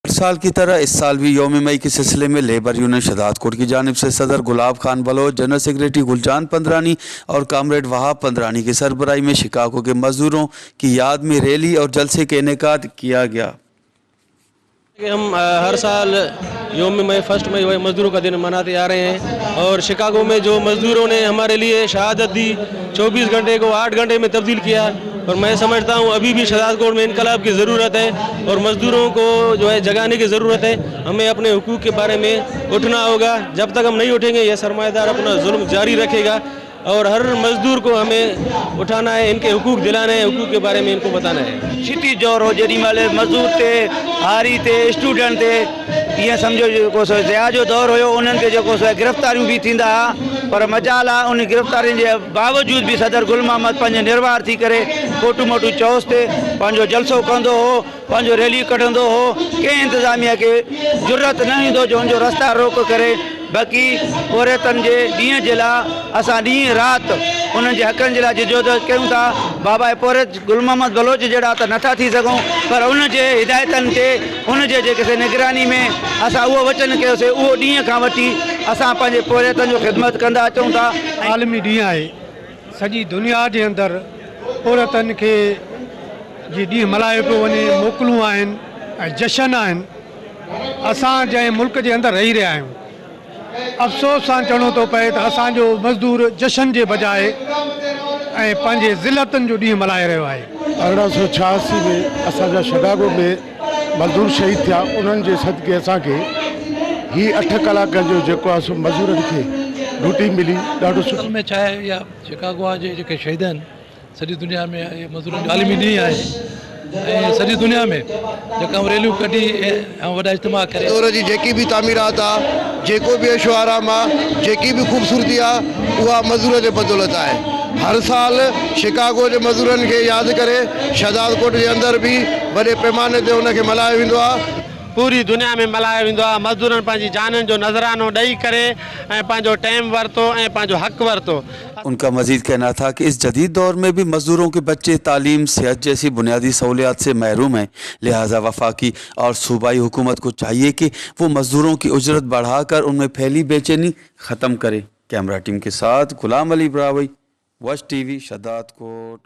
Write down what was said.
हर साल की तरह इस साल भी यौम मई के सिलसिले में लेबर यूनियन शहदादकोट की जानिब से सदर गुलाब खान बलोच, जनरल सेक्रेटरी गुलजान पंद्रानी और कामरेड वहाब पंद्रानी की सरबराही में शिकागो के मजदूरों की याद में रैली और जलसे का इनेकाद किया गया। हम हर साल यौम मई फर्स्ट मई मज़दूरों का दिन मनाते आ रहे हैं और शिकागो में जो मज़दूरों ने हमारे लिए शहादत दी, 24 घंटे को 8 घंटे में तब्दील किया। और मैं समझता हूँ अभी भी शहदादकोट में इनकलाब की ज़रूरत है और मज़दूरों को जो है जगाने की ज़रूरत है। हमें अपने हुकूक के बारे में उठना होगा। जब तक हम नहीं उठेंगे यह सरमाएदार अपना जुल्म जारी रखेगा और हर मज़दूर को हमें उठाना है, इनके हुकूक दिलाने हैं, हुकूक के बारे में इनको बताना है। छिटी दौर हो जेॾी महिल मज़दूर थे, हारी थे, स्टूडेंट थे, ईअं सम्झो जेको सो ज़िया जो दौर हुयो, उन्हनि खे जेको सो गिरफ़्तारियूं बि थींदा हुआ। पर मजाल आहे उन गिरफ़्तारियुनि जे बावजूद बि सदर गुल मोहम्मद पंहिंजे निर्वार थी करे कोटू मोटू चौस ते पंहिंजो जलसो कंदो हो, पंहिंजो रैली कढंदो हो। कंहिं इंतिज़ामिया खे ज़रूरत न ईंदो जो उनजो रस्ता रोक करे। बाक़ी औरतनि जे ॾींहं जे लाइ असां ॾींहुं राति उन्हनि जे हक़नि जे लाइ जिदोजहद कयूं था। बाबा पोरत गुल मोहम्मद बलोच जहिड़ा त नथा थी सघूं, पर उन जे हिदायतनि ते उन जे जेके निगरानी में असां उहो वचन कयोसीं, उहो ॾींहं खां वठी असां पंहिंजे पोरतनि जो ख़िदमत कंदा अचूं था। आलमी ॾींहुं आहे, सॼी दुनिया जे अंदरि औरतनि खे जी ॾींहुं मल्हायो पियो वञे, मोकलूं आहिनि ऐं जशन आहिनि। असां जंहिं मुल्क जे अंदरि रही रहिया आहियूं, अफ़सोस सां चवणो थो पए त असांजो मज़दूर जशन जे बजाए ऐं पंहिंजे ज़िलतनि जो ॾींहुं मल्हाए रहियो आहे। 1886 में असांजा शिकागो में मज़दूर शहीद थिया, उन्हनि जे सदके असांखे ही 8 कलाक जो जेको आहे सो मज़दूरनि खे ड्यूटी मिली, ॾाढो सुठो। में छा आहे, इहा शिकागो जे जेके शहीद आहिनि सॼी दुनिया में मज़दूरनि जो आलमी ॾींहुं आहे ऐं सॼी दुनिया में जेका रैलियूं कढी ऐं वॾा इज्तिमा करे दौर जी जेकी भी तामीरात आहे, जेको भी ऐशो आराम आहे, जेकी भी ख़ूबसूरती आहे, उहा मज़दूर जे बदौलत आहे। हर साल शिकागो जे मज़दूरनि खे यादि करे शहदादकोट जे अंदरि बि वॾे पैमाने ते उनखे मल्हायो वेंदो आहे। पूरी दुनिया में मल्हायो वेंदो आहे। मज़दूरनि पंहिंजी जाननि जो नज़रानो ॾेई करे ऐं पंहिंजो टाइम वरितो ऐं पंहिंजो हक़ वरितो। उनका मजीद कहना था कि इस जदीद दौर में भी मज़दूरों के बच्चे तालीम, सेहत जैसी बुनियादी सहूलियात से महरूम हैं। लिहाजा वफाकी और सूबाई हुकूमत को चाहिए कि वो मज़दूरों की उजरत बढ़ाकर उनमें फैली बेचैनी ख़त्म करे। कैमरा टीम के साथ गुलाम अली ब्रावई, वश टीवी, शहदादकोट।